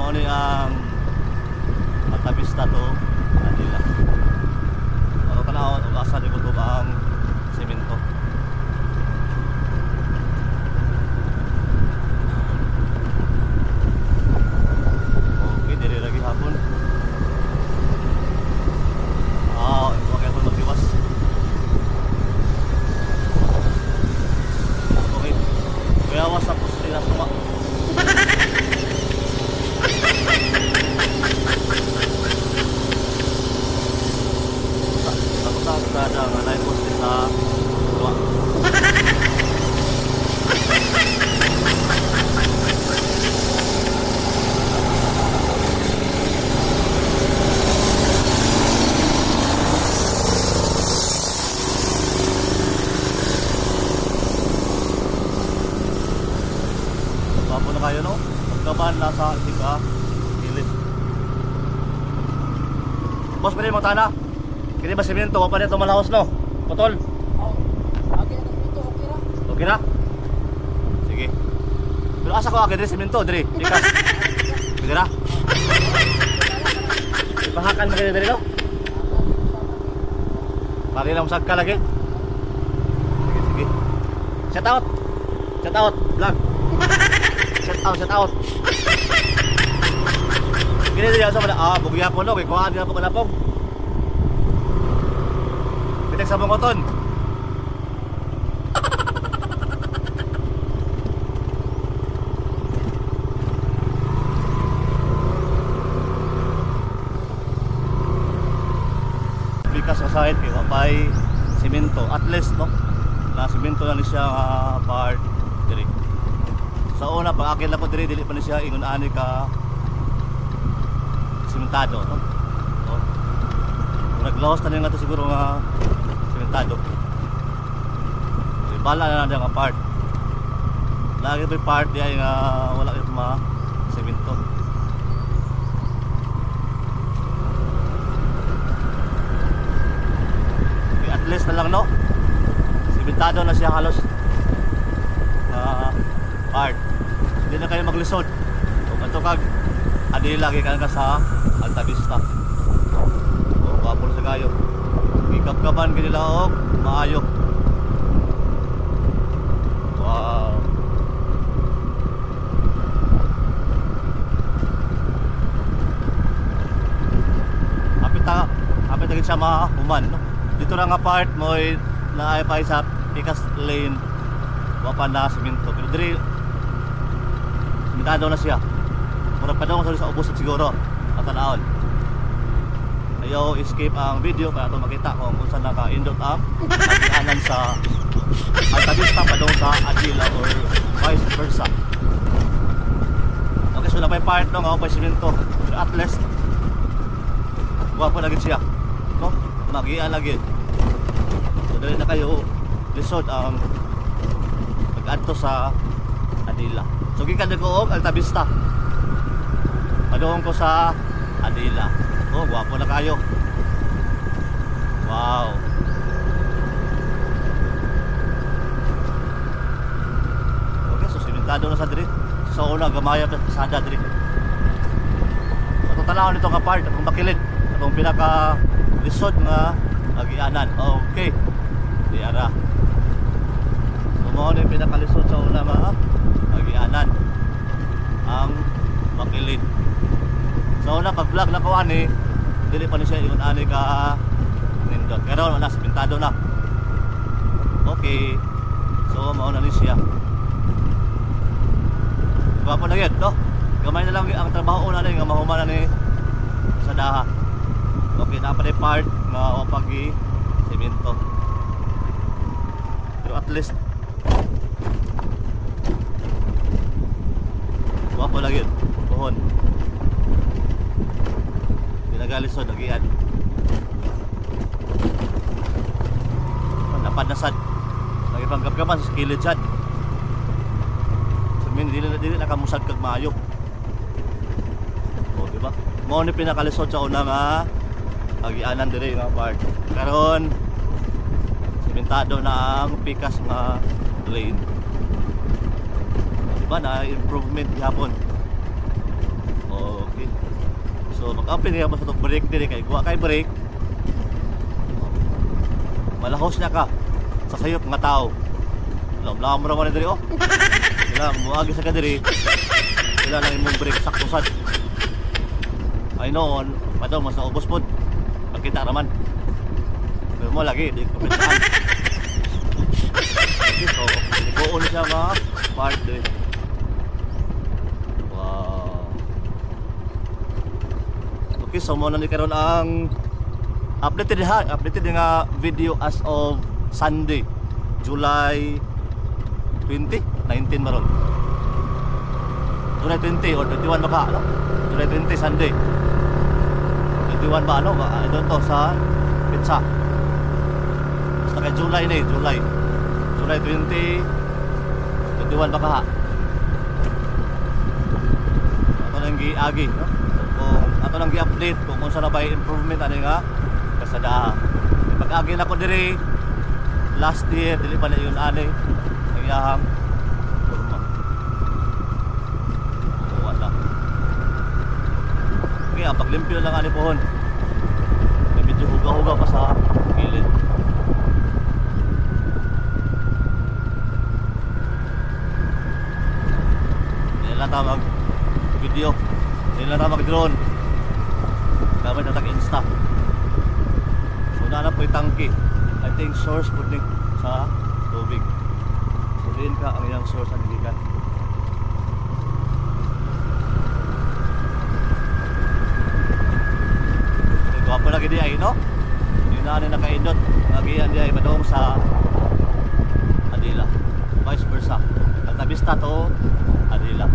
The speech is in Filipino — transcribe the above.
Mao ni ang Altavista to Manila. Ano ka na asa di ko to ang semento. Okay, dili lagi hapon. Okay ako mag-iwas. Okay. Kaya awas tapos nila suma. Ada nga na poste sa luwa. Bapo na kayo no? Pagkaban nasa isika gilid. Boss, pwede mo tana? Kini ba semento pa dito malahos no? Potol. Oh. Okay na semento, okay ra. Okay na? Sige. Pero asa ko agad semento diri, ikas. Sige ra. Ipahakan mo kini diri no? Pari lang usag ka lagi. Sige, sige. Shout out. Shout out vlog. Shout out. Kini diri sa mana bugya po no, kay kuan dira po kanapog. Sa Bangoton. Bikas sa side kay kapay semento at least no. Na semento na ni siya part diri. Sa una pag akil ako diri dili pa ni siya ingon ani ka sementado no. No. Naglawas na nga to siguro nga sementado. Bala na lang ang part. Lagi may part diay nga wala kay ma semento. At least na lang no. Sementado na siya halos part. Hindi na kayo maglisod. Kung ato kag adi lagi ka sa Altavista. O kapul sa kayo. Ikapkaban kanila og maayo. Wow. Apit agad siya mahuman no? Dito na nga part mo na ay pa sa Picas Lane. Wapa na semento. Pero diri sementado na siya. Murag pa daw sa ubos siguro. Atanaon. Ayaw escape ang video para ito makita kung saan naka-indot ang agianan sa Altavista pa daw sa Adila or vice versa. Okay, so na may part no nga pa semento. Pero at least guwapo lagi siya no? Magian lagi. So dali na kayo lisod ang pag-adto sa Adila. So gikan ko og Altavista. Padung ko sa Adila. Oh, guwapo na kayo. Wow. Okay, so simentado na sa diri. Sa una gamaya pa sa sada diri. Atong tanawon nito nga part atong bakilid. Atong pinaka lisod nga agianan. Okay. Di ara. So mo ni pinaka lisod sa una nga agianan. Ang bakilid. So na pag vlog na ko ani, dili pa ni siya ingon ani ka nindot. Pero wala pintado na. Okay. So mao na ni siya. Gwapo na yun, no? Gamay na lang ang trabaho na ni nga mahuman na ni sa daha. Okay, na pa ni part nga opagi semento. Pero at least gwapo lang yun. Puhon. Nagalisod nagian. Napad na sad. Nagipanggamgaman sa kilid sad. Samin dili na kamusad kag maayo. O di ba? Mao ni pinakalisod sa una nga agianan diri nga part. Karon sementado na ang pikas nga lane. Diba na improvement gihapon. Okay. So mag-open niya mo sa itong brake din kay kuha kay brake. Malahos niya ka sa sayop nga tao. Lam-lam ra man diri oh. Sila muagi sa kadiri. Sila lang imong brake saktusan. I know, padong mas naubos pod. Makita naman. Pero mo lagi di ko pintaan. Okay, so ibuon siya nga part diri. Wow. Okay, so mo na ni karon ang updated nga video as of Sunday, July 20, 19 maron. July 20 or 21 ba ka, no? July 20 Sunday. 21 ba ano? I don't know sa pizza. Basta kay July na July 20, 21 ba ka? Ato nang giagi, no? Kung ato nang gi-update kung unsa na ba improvement ani nga kasada. Pag-agi na ko diri last year dili pa na yun ani ang iyahang forma. Wala. Kaya paglimpyo lang ani pohon. Medyo huga-huga pa sa gilid. Nila ta mag video. Nila ta mag drone. Gamit na tag-insta. So na po yung tangke. I think source po din sa tubig. So din ka ang iyang source ang gikan. Gwapo lagi di ay no? Yun na nakaindot. Ngagiyan di ay padong sa Adila. Vice versa. At nabista to Adila.